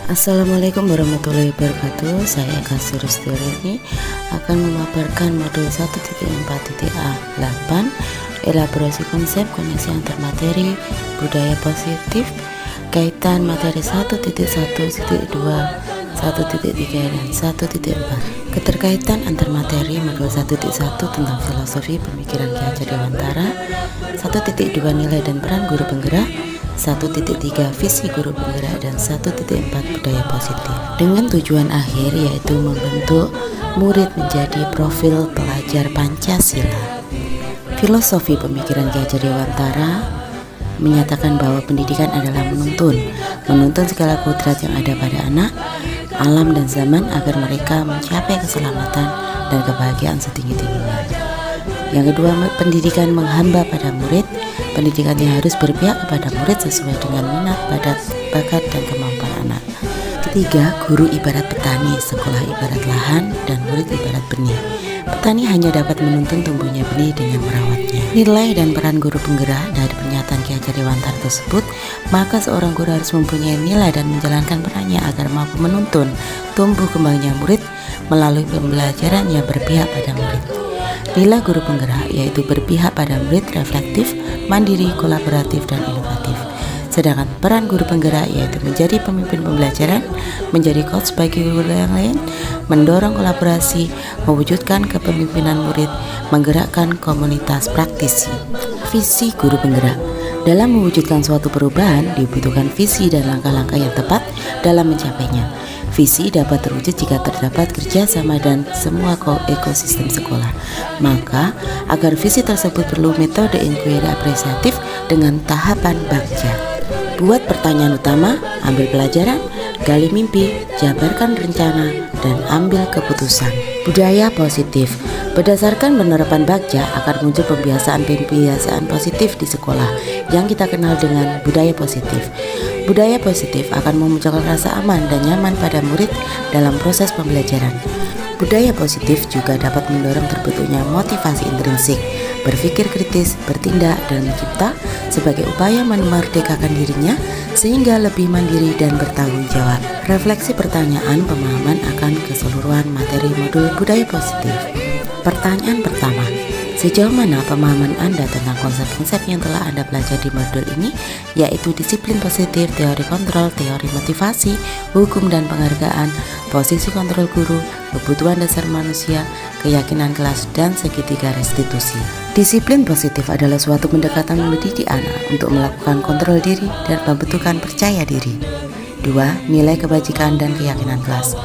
Assalamualaikum warahmatullahi wabarakatuh. Saya Eka Surustiri ini akan memaparkan modul 1.4.A8 elaborasi konsep koneksi antar materi budaya positif kaitan materi 1.1.2 1.3 dan 1.4. Keterkaitan antar materi modul 1.1 tentang filosofi pemikiran Ki Hajar Dewantara, 1.2 nilai dan peran guru penggerak, 1.3 visi guru penggerak, dan 1.4 budaya positif, dengan tujuan akhir yaitu membentuk murid menjadi profil pelajar Pancasila. Filosofi pemikiran Ki Hajar Dewantara menyatakan bahwa pendidikan adalah menuntun segala kodrat yang ada pada anak, alam dan zaman agar mereka mencapai keselamatan dan kebahagiaan setinggi-tingginya. Yang kedua, pendidikan menghamba pada murid. Pendidikan yang harus berpihak kepada murid sesuai dengan minat, bakat, dan kemampuan anak. Ketiga, guru ibarat petani, sekolah ibarat lahan, dan murid ibarat benih. Petani hanya dapat menuntun tumbuhnya benih dengan merawatnya. Nilai dan peran guru penggerak. Dari pernyataan Ki Hajar Dewantara tersebut, maka seorang guru harus mempunyai nilai dan menjalankan perannya agar mampu menuntun tumbuh kembangnya murid melalui pembelajaran yang berpihak pada murid. Nilai guru penggerak yaitu berpihak pada murid, reflektif, mandiri, kolaboratif, dan inovatif. Sedangkan peran guru penggerak yaitu menjadi pemimpin pembelajaran, menjadi coach bagi guru yang lain, mendorong kolaborasi, mewujudkan kepemimpinan murid, menggerakkan komunitas praktisi. Visi guru penggerak. Dalam mewujudkan suatu perubahan dibutuhkan visi dan langkah-langkah yang tepat dalam mencapainya. Visi dapat terwujud jika terdapat kerjasama dan semua ekosistem sekolah. Maka, agar visi tersebut perlu metode inquiry apresiatif dengan tahapan bagja. Buat pertanyaan utama, ambil pelajaran, gali mimpi, jabarkan rencana, dan ambil keputusan. Budaya positif. Berdasarkan penerapan bagja akan muncul pembiasaan positif di sekolah yang kita kenal dengan budaya positif. Budaya positif akan memunculkan rasa aman dan nyaman pada murid dalam proses pembelajaran. Budaya positif juga dapat mendorong terbentuknya motivasi intrinsik, berpikir kritis, bertindak, dan mencipta sebagai upaya memerdekakan dirinya sehingga lebih mandiri dan bertanggung jawab. Refleksi pertanyaan pemahaman akan keseluruhan materi modul budaya positif. Pertanyaan pertama, sejauh mana pemahaman Anda tentang konsep-konsep yang telah Anda pelajari di modul ini, yaitu disiplin positif, teori kontrol, teori motivasi, hukum dan penghargaan, posisi kontrol guru, kebutuhan dasar manusia, keyakinan kelas, dan segitiga restitusi. Disiplin positif adalah suatu pendekatan mendidik anak untuk melakukan kontrol diri dan pembentukan percaya diri. 2. Nilai kebajikan dan keyakinan kelas.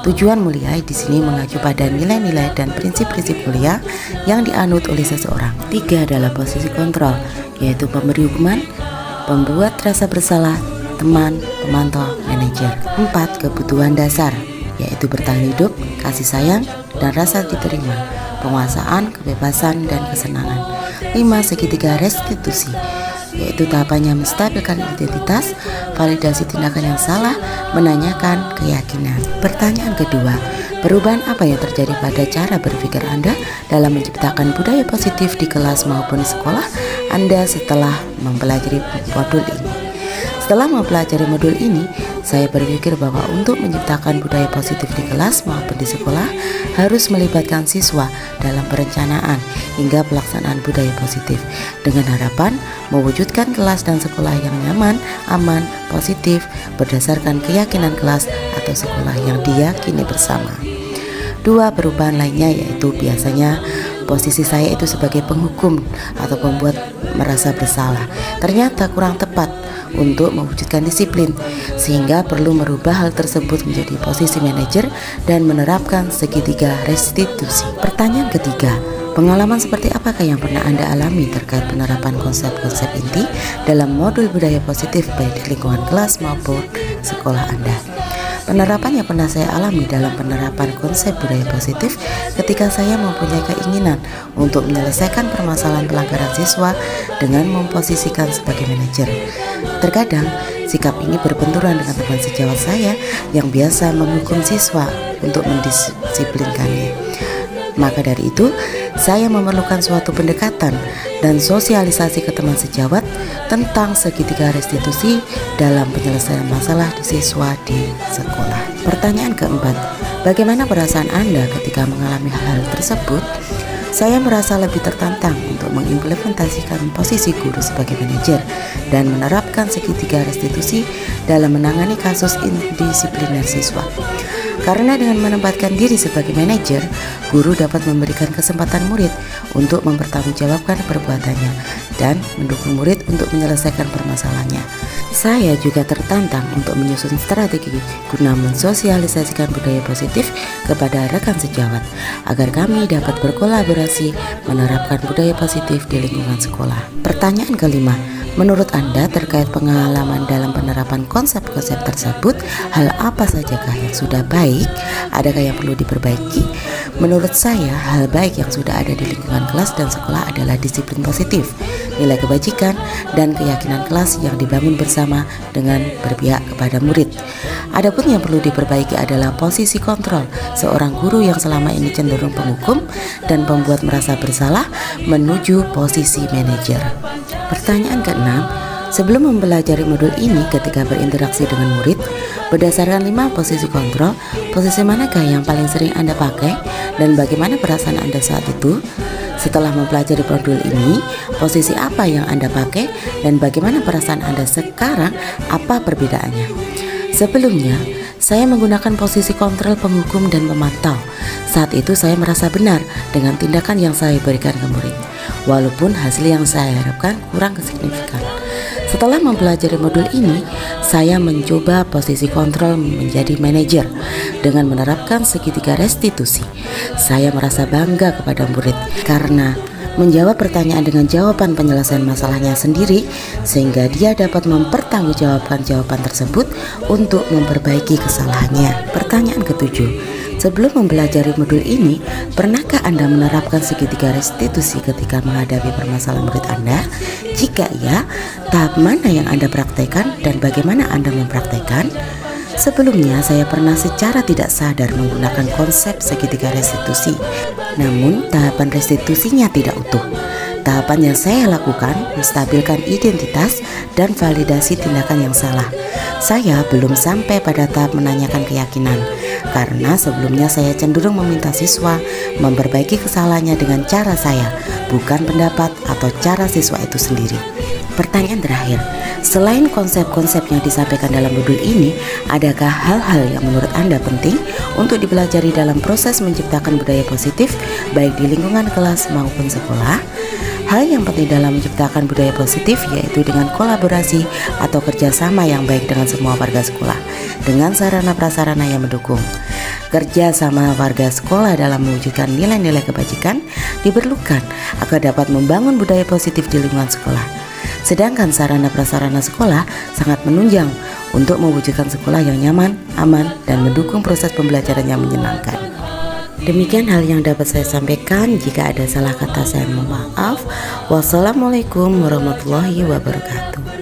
Tujuan mulia di sini mengacu pada nilai-nilai dan prinsip-prinsip mulia yang dianut oleh seseorang. 3 adalah posisi kontrol, yaitu pemberi hukuman, pembuat rasa bersalah, teman, pemantau, manajer. 4. Kebutuhan dasar, yaitu bertahan hidup, kasih sayang, dan rasa diterima, penguasaan, kebebasan, dan kesenangan. 5. Segitiga restitusi, yaitu tahapannya menstabilkan identitas, validasi tindakan yang salah, menanyakan keyakinan. Pertanyaan kedua, perubahan apa yang terjadi pada cara berpikir Anda dalam menciptakan budaya positif di kelas maupun di sekolah Anda setelah mempelajari modul ini? Setelah mempelajari modul ini, saya berpikir bahwa untuk menciptakan budaya positif di kelas maupun di sekolah harus melibatkan siswa dalam perencanaan hingga pelaksanaan budaya positif dengan harapan mewujudkan kelas dan sekolah yang nyaman, aman, positif berdasarkan keyakinan kelas atau sekolah yang diyakini bersama. 2 perubahan lainnya yaitu biasanya posisi saya itu sebagai penghukum atau pembuat merasa bersalah ternyata kurang tepat untuk mewujudkan disiplin, sehingga perlu merubah hal tersebut menjadi posisi manajer dan menerapkan segitiga restitusi. Pertanyaan ketiga, pengalaman seperti apakah yang pernah Anda alami terkait penerapan konsep-konsep inti dalam modul budaya positif baik di lingkungan kelas maupun sekolah Anda? Penerapan yang pernah saya alami dalam penerapan konsep budaya positif ketika saya mempunyai keinginan untuk menyelesaikan permasalahan pelanggaran siswa dengan memposisikan sebagai manajer. Terkadang sikap ini berbenturan dengan teman sejawat saya yang biasa menghukum siswa untuk mendisiplinkannya. Maka dari itu, saya memerlukan suatu pendekatan dan sosialisasi ke teman sejawat tentang segitiga restitusi dalam penyelesaian masalah siswa di sekolah. Pertanyaan keempat, bagaimana perasaan Anda ketika mengalami hal tersebut? Saya merasa lebih tertantang untuk mengimplementasikan posisi guru sebagai manajer dan menerapkan segitiga restitusi dalam menangani kasus indisipliner siswa. Karena dengan menempatkan diri sebagai manajer, guru dapat memberikan kesempatan murid untuk mempertanggungjawabkan perbuatannya dan mendukung murid untuk menyelesaikan permasalahannya. Saya juga tertantang untuk menyusun strategi guna mensosialisasikan budaya positif kepada rekan sejawat agar kami dapat berkolaborasi menerapkan budaya positif di lingkungan sekolah. Pertanyaan kelima, menurut Anda terkait pengalaman dalam penerapan konsep-konsep tersebut, hal apa sajakah yang sudah baik? Adakah yang perlu diperbaiki? Menurut saya, hal baik yang sudah ada di lingkungan kelas dan sekolah adalah disiplin positif, nilai kebajikan, dan keyakinan kelas yang dibangun bersama dengan berpihak kepada murid. Adapun yang perlu diperbaiki adalah posisi kontrol seorang guru yang selama ini cenderung penghukum dan pembuat merasa bersalah menuju posisi manajer. Pertanyaan keenam, sebelum mempelajari modul ini ketika berinteraksi dengan murid, berdasarkan 5 posisi kontrol, posisi manakah yang paling sering Anda pakai dan bagaimana perasaan Anda saat itu? Setelah mempelajari modul ini, posisi apa yang Anda pakai dan bagaimana perasaan Anda sekarang, apa perbedaannya? Sebelumnya, saya menggunakan posisi kontrol penghukum dan memantau. Saat itu saya merasa benar dengan tindakan yang saya berikan ke murid, walaupun hasil yang saya harapkan kurang signifikan. Setelah mempelajari modul ini, saya mencoba posisi kontrol menjadi manajer dengan menerapkan segitiga restitusi. Saya merasa bangga kepada murid karena menjawab pertanyaan dengan jawaban penyelesaian masalahnya sendiri, sehingga dia dapat mempertanggungjawabkan jawaban tersebut untuk memperbaiki kesalahannya. Pertanyaan ketujuh, sebelum mempelajari modul ini, pernahkah Anda menerapkan segitiga restitusi ketika menghadapi permasalahan murid Anda? Jika iya, tahap mana yang Anda praktekkan dan bagaimana Anda mempraktekkan? Sebelumnya saya pernah secara tidak sadar menggunakan konsep segitiga restitusi, namun tahapan restitusinya tidak utuh. Tahapan yang saya lakukan menstabilkan identitas dan validasi tindakan yang salah. Saya belum sampai pada tahap menanyakan keyakinan, karena sebelumnya saya cenderung meminta siswa memperbaiki kesalahannya dengan cara saya, bukan pendapat atau cara siswa itu sendiri. Pertanyaan terakhir, selain konsep-konsep yang disampaikan dalam modul ini, adakah hal-hal yang menurut Anda penting untuk dipelajari dalam proses menciptakan budaya positif baik di lingkungan kelas maupun sekolah? Hal yang penting dalam menciptakan budaya positif yaitu dengan kolaborasi atau kerjasama yang baik dengan semua warga sekolah dengan sarana prasarana yang mendukung. Kerja sama warga sekolah dalam mewujudkan nilai-nilai kebajikan diperlukan agar dapat membangun budaya positif di lingkungan sekolah. Sedangkan sarana prasarana sekolah sangat menunjang untuk mewujudkan sekolah yang nyaman, aman, dan mendukung proses pembelajaran yang menyenangkan. Demikian hal yang dapat saya sampaikan. Jika ada salah kata saya mohon maaf. Wassalamualaikum warahmatullahi wabarakatuh.